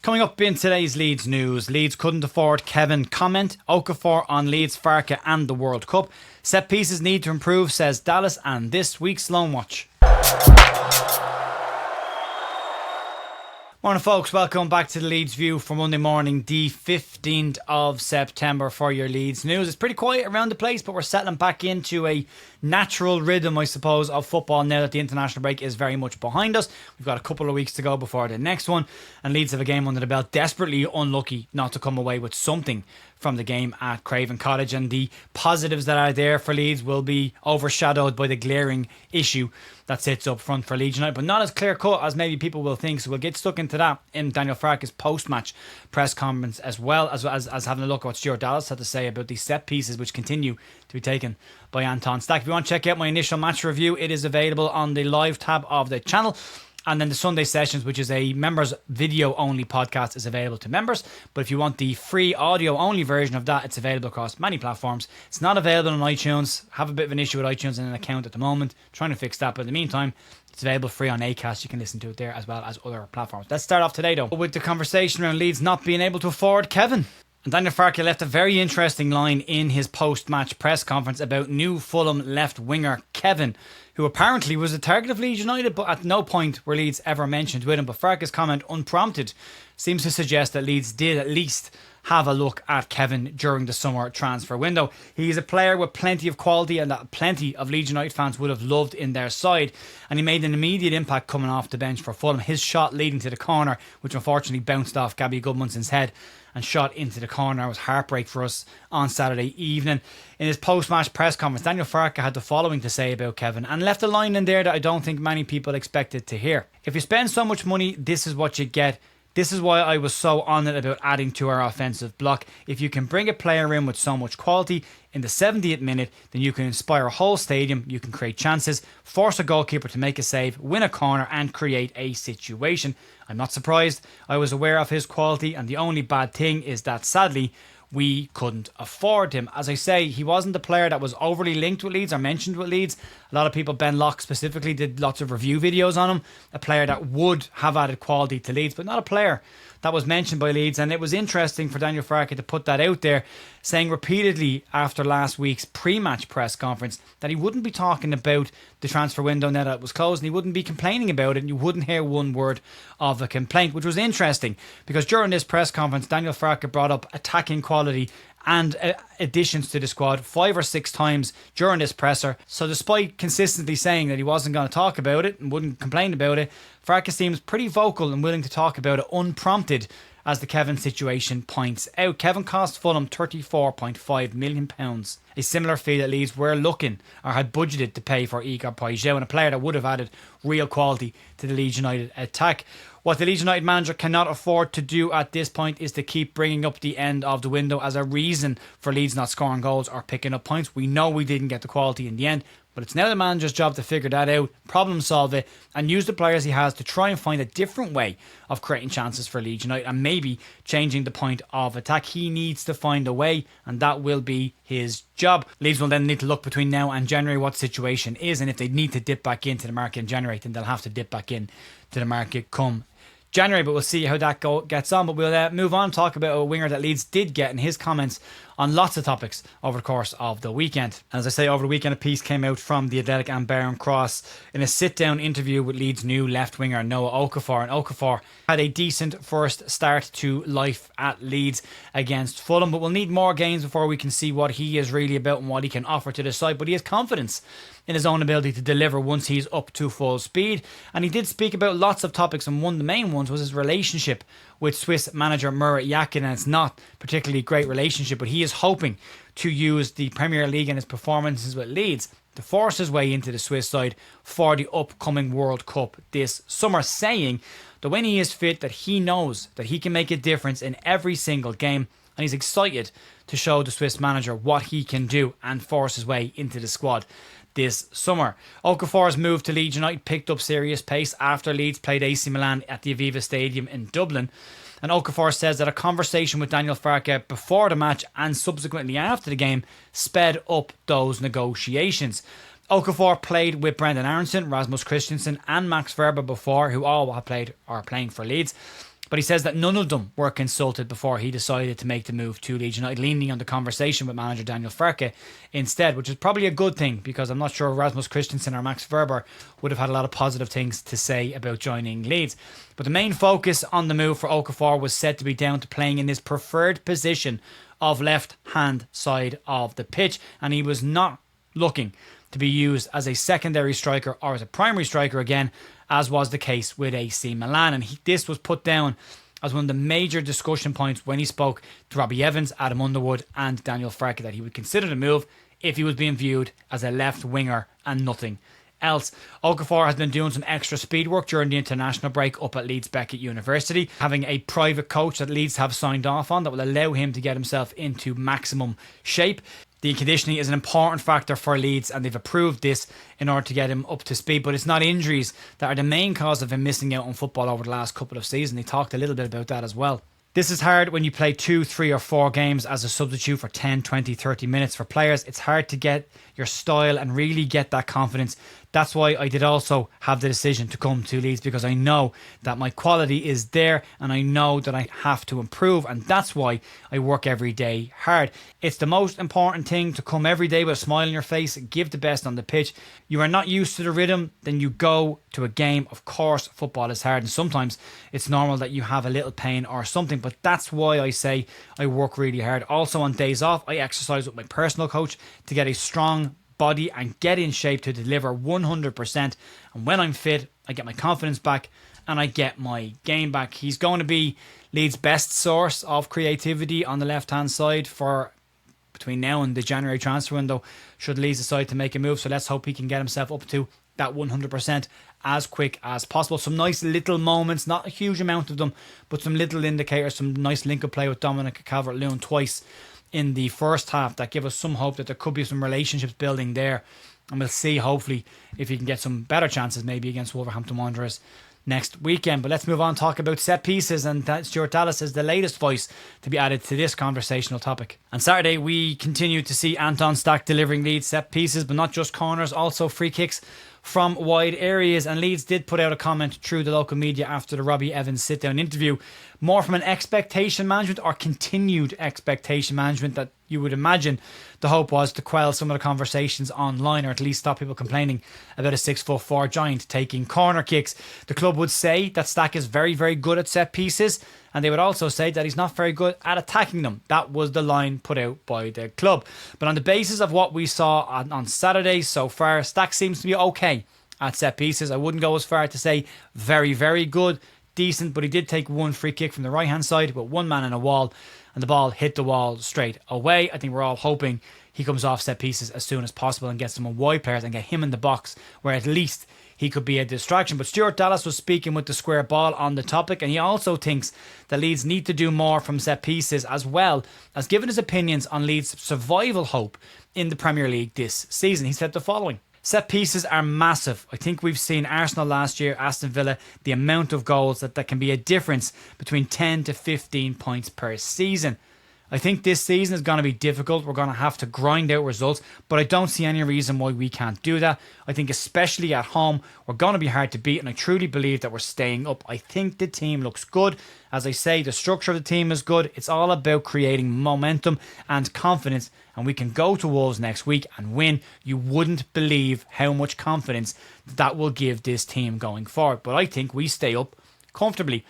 Coming up in today's Leeds news, Leeds couldn't afford Kevin comment, Okafor on Leeds, Farke and the World Cup. Set pieces need to improve, says Dallas, and this week's Loan Watch. Morning folks, welcome back to the Leeds View for Monday morning, the 15th of September for your Leeds news. It's pretty quiet around the place, but we're settling back into a natural rhythm, I suppose, of football now that the international break is very much behind us. We've got a couple of weeks to go before the next one, and Leeds have a game under the belt, desperately unlucky not to come away with something from the game at Craven Cottage, and the positives that are there for Leeds will be overshadowed by the glaring issue that sits up front for Leeds United, but not as clear cut as maybe people will think. So we'll get stuck into that in Daniel Farke's post-match press conference, as well as having a look at what Stuart Dallas had to say about these set pieces which continue to be taken by Anton Stack. If you want to check out my initial match review, it is available on the live tab of the channel. And then the Sunday Sessions, which is a members video only podcast, is available to members. But if you want the free audio only version of that, it's available across many platforms. It's not available on iTunes. Have a bit of an issue with iTunes and an account at the moment. Trying to fix that. But in the meantime, it's available free on Acast. You can listen to it there as well as other platforms. Let's start off today though with the conversation around Leeds not being able to afford Kevin. And Daniel Farke left a very interesting line in his post-match press conference about new Fulham left winger Kevin, who apparently was a target of Leeds United, but at no point were Leeds ever mentioned with him. But Farke's comment, unprompted, seems to suggest that Leeds did at least have a look at Kevin during the summer transfer window. He's a player with plenty of quality and that plenty of Leeds United fans would have loved in their side, and he made an immediate impact coming off the bench for Fulham. His shot leading to the corner, which unfortunately bounced off Gabby Goodmanson's head and shot into the corner, was heartbreak for us on Saturday evening. In his post-match press conference, Daniel Farke had the following to say about Kevin, and left a line in there that I don't think many people expected to hear. If you spend so much money, this is what you get. This is why I was so on it about adding to our offensive block. If you can bring a player in with so much quality in the 70th minute, then you can inspire a whole stadium, you can create chances, force a goalkeeper to make a save, win a corner and create a situation. I'm not surprised. I was aware of his quality, and the only bad thing is that sadly we couldn't afford him. As I say, he wasn't the player that was overly linked with Leeds or mentioned with Leeds. A lot of people, Ben Locke specifically, did lots of review videos on him. A player that would have added quality to Leeds, but not a player that was mentioned by Leeds. And it was interesting for Daniel Farke to put that out there, saying repeatedly after last week's pre-match press conference that he wouldn't be talking about the transfer window now that it was closed, and he wouldn't be complaining about it, and you wouldn't hear one word of a complaint, which was interesting because during this press conference Daniel Farke brought up attacking quality and additions to the squad 5 or 6 times during this presser. So despite consistently saying that he wasn't going to talk about it and wouldn't complain about it, Farke seems pretty vocal and willing to talk about it unprompted, as the Kevin situation points out. Kevin cost Fulham £34.5 million, a similar fee that Leeds were looking or had budgeted to pay for Igor Paixão, and a player that would have added real quality to the Leeds United attack. What the Leeds United manager cannot afford to do at this point is to keep bringing up the end of the window as a reason for Leeds not scoring goals or picking up points. We know we didn't get the quality in the end, but it's now the manager's job to figure that out, problem solve it, and use the players he has to try and find a different way of creating chances for Leeds United and maybe changing the point of attack. He needs to find a way, and that will be his job. Leeds will then need to look between now and January what the situation is, and if they need to dip back into the market in January, then they'll have to dip back in to the market come January, but we'll see how that gets on. But we'll move on and talk about a winger that Leeds did get and his comments on lots of topics over the course of the weekend. And as I say, over the weekend a piece came out from The Athletic and Barron Cross in a sit-down interview with Leeds' new left winger Noah Okafor. And Okafor had a decent first start to life at Leeds against Fulham, but we'll need more games before we can see what he is really about and what he can offer to the side. But he has confidence in his own ability to deliver once he's up to full speed. And he did speak about lots of topics, and one of the main ones was his relationship with Swiss manager Murat Yakin. And it's not particularly a great relationship, but he is hoping to use the Premier League and his performances with Leeds to force his way into the Swiss side for the upcoming World Cup this summer, saying that when he is fit, that he knows that he can make a difference in every single game, and he's excited to show the Swiss manager what he can do and force his way into the squad this summer. Okafor's move to Leeds United picked up serious pace after Leeds played AC Milan at the Aviva Stadium in Dublin. And Okafor says that a conversation with Daniel Farke before the match and subsequently after the game sped up those negotiations. Okafor played with Brendan Aronson, Rasmus Christensen and Max Verber before, who all have played or are playing for Leeds. But he says that none of them were consulted before he decided to make the move to Leeds United, leaning on the conversation with manager Daniel Farke instead, which is probably a good thing because I'm not sure Rasmus Christensen or Max Verber would have had a lot of positive things to say about joining Leeds. But the main focus on the move for Okafor was said to be down to playing in his preferred position of left-hand side of the pitch, and he was not looking to be used as a secondary striker or as a primary striker again, as was the case with AC Milan. And this was put down as one of the major discussion points when he spoke to Robbie Evans, Adam Underwood and Daniel Farke, that he would consider the move if he was being viewed as a left winger and nothing else. Okafor has been doing some extra speed work during the international break up at Leeds Beckett University, having a private coach that Leeds have signed off on that will allow him to get himself into maximum shape. The conditioning is an important factor for Leeds, and they've approved this in order to get him up to speed. But it's not injuries that are the main cause of him missing out on football over the last couple of seasons. They talked a little bit about that as well. This is hard when you play 2, 3 or 4 games as a substitute for 10, 20, 30 minutes. For players, it's hard to get your style and really get that confidence. That's why I did also have the decision to come to Leeds, because I know that my quality is there and I know that I have to improve, and that's why I work every day hard. It's the most important thing to come every day with a smile on your face, give the best on the pitch. You are not used to the rhythm, then you go to a game. Of course, football is hard and sometimes it's normal that you have a little pain or something, but that's why I say I work really hard. Also on days off, I exercise with my personal coach to get a strong body and get in shape to deliver 100%. And when I'm fit, I get my confidence back and I get my game back. He's going to be Leeds' best source of creativity on the left-hand side for between now and the January transfer window, should Leeds decide to make a move. So let's hope he can get himself up to that 100% as quick as possible. Some nice little moments, not a huge amount of them, but some little indicators, some nice link-up play with Dominic Calvert-Lewin twice in the first half that give us some hope that there could be some relationships building there, and we'll see hopefully if he can get some better chances maybe against Wolverhampton Wanderers next weekend. But let's move on and talk about set pieces, and that Stuart Dallas is the latest voice to be added to this conversational topic. On Saturday we continued to see Anton Stach delivering Leeds set pieces, but not just corners, also free kicks from wide areas. And Leeds did put out a comment through the local media after the Robbie Evans sit-down interview, more from an expectation management or continued expectation management, that you would imagine the hope was to quell some of the conversations online, or at least stop people complaining about a 6'4" giant taking corner kicks. The club would say that Stach is very, very good at set pieces, and they would also say that he's not very good at attacking them. That was the line put out by the club. But on the basis of what we saw on Saturday so far, Stach seems to be okay at set pieces. I wouldn't go as far to say very, very good, decent, but he did take one free kick from the right hand side with one man in a wall, and the ball hit the wall straight away. I think we're all hoping he comes off set pieces as soon as possible and gets some wide players and get him in the box where at least he could be a distraction. But Stuart Dallas was speaking with the Square Ball on the topic, and he also thinks that Leeds need to do more from set pieces, as well as giving his opinions on Leeds' survival hope in the Premier League this season. He said the following: set pieces are massive. I think we've seen Arsenal last year, Aston Villa, the amount of goals that can be a difference between 10 to 15 points per season. I think this season is going to be difficult. We're going to have to grind out results, but I don't see any reason why we can't do that. I think especially at home, we're going to be hard to beat, and I truly believe that we're staying up. I think the team looks good. As I say, the structure of the team is good. It's all about creating momentum and confidence, and we can go to Wolves next week and win. You wouldn't believe how much confidence that will give this team going forward. But I think we stay up comfortably.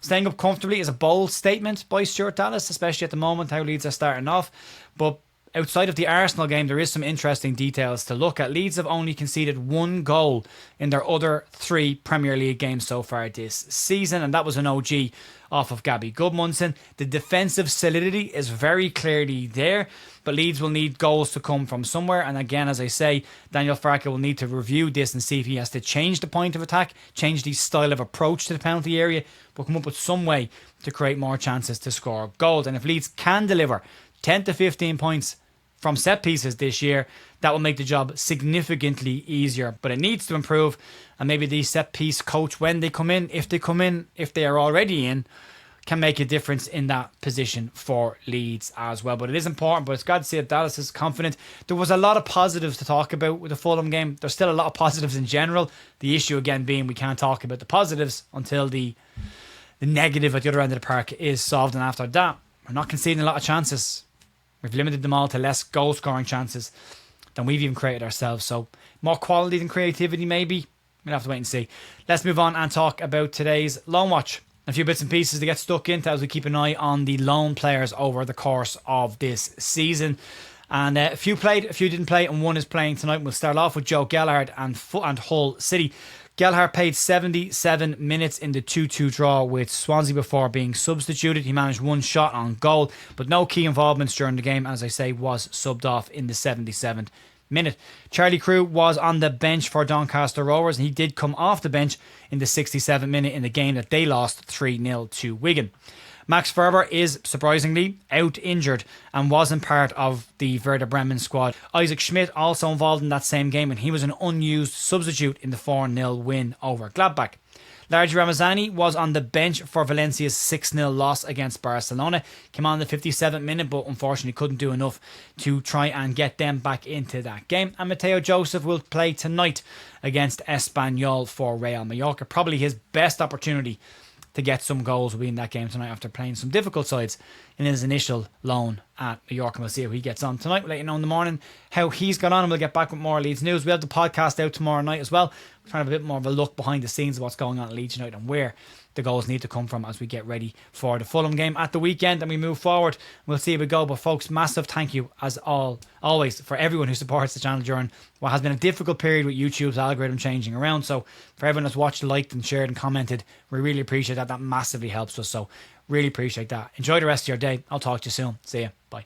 Staying up comfortably is a bold statement by Stuart Dallas, especially at the moment how Leeds are starting off. But outside of the Arsenal game, there is some interesting details to look at. Leeds have only conceded one goal in their other 3 Premier League games so far this season, and that was an OG off of Gabby Goodmunson. The defensive solidity is very clearly there, but Leeds will need goals to come from somewhere. And again, as I say, Daniel Farke will need to review this and see if he has to change the point of attack, change the style of approach to the penalty area, but come up with some way to create more chances to score goals. And if Leeds can deliver 10 to 15 points from set pieces this year, that will make the job significantly easier. But it needs to improve, and maybe the set piece coach, when they come in, if they are already in, can make a difference in that position for Leeds as well. But it is important. But it's glad to see that Dallas is confident. There was a lot of positives to talk about with the Fulham game. There's still a lot of positives in general. The issue again being we can't talk about the positives until the the negative at the other end of the park is solved. And after that, we're not conceding a lot of chances. We've limited them all to less goal scoring chances than we've even created ourselves. So more quality than creativity maybe. We'll have to wait and see. Let's move on and talk about today's loan watch. A few bits and pieces to get stuck into as we keep an eye on the loan players over the course of this season. And a few played, a few didn't play, and one is playing tonight. We'll start off with Joe Gelhardt and Hull City. Gelhardt played 77 minutes in the 2-2 draw with Swansea before being substituted. He managed one shot on goal, but no key involvements during the game, as I say, was subbed off in the 77th minute. Charlie Crew was on the bench for Doncaster Rovers, and he did come off the bench in the 67th minute in the game that they lost 3-0 to Wigan. Max Ferber is, surprisingly, out injured and wasn't part of the Werder Bremen squad. Isaac Schmidt also involved in that same game, and he was an unused substitute in the 4-0 win over Gladbach. Largi Ramazani was on the bench for Valencia's 6-0 loss against Barcelona. Came on the 57th minute, but unfortunately couldn't do enough to try and get them back into that game. And Mateo Joseph will play tonight against Espanyol for Real Mallorca. Probably his best opportunity to get some goals will be in that game tonight after playing some difficult sides in his initial loan at Mallorca. We'll see how he gets on tonight. We'll let you know in the morning how he's got on, and we'll get back with more Leeds news. We have the podcast out tomorrow night as well. We're trying to have a bit more of a look behind the scenes of what's going on at Leeds United and where the goals need to come from as we get ready for the Fulham game at the weekend and we move forward. We'll see how we go. But folks, massive thank you as always for everyone who supports the channel during what has been a difficult period with YouTube's algorithm changing around. So for everyone that's watched, liked and shared and commented, we really appreciate that. That massively helps us. So really appreciate that. Enjoy the rest of your day. I'll talk to you soon. See ya. Bye.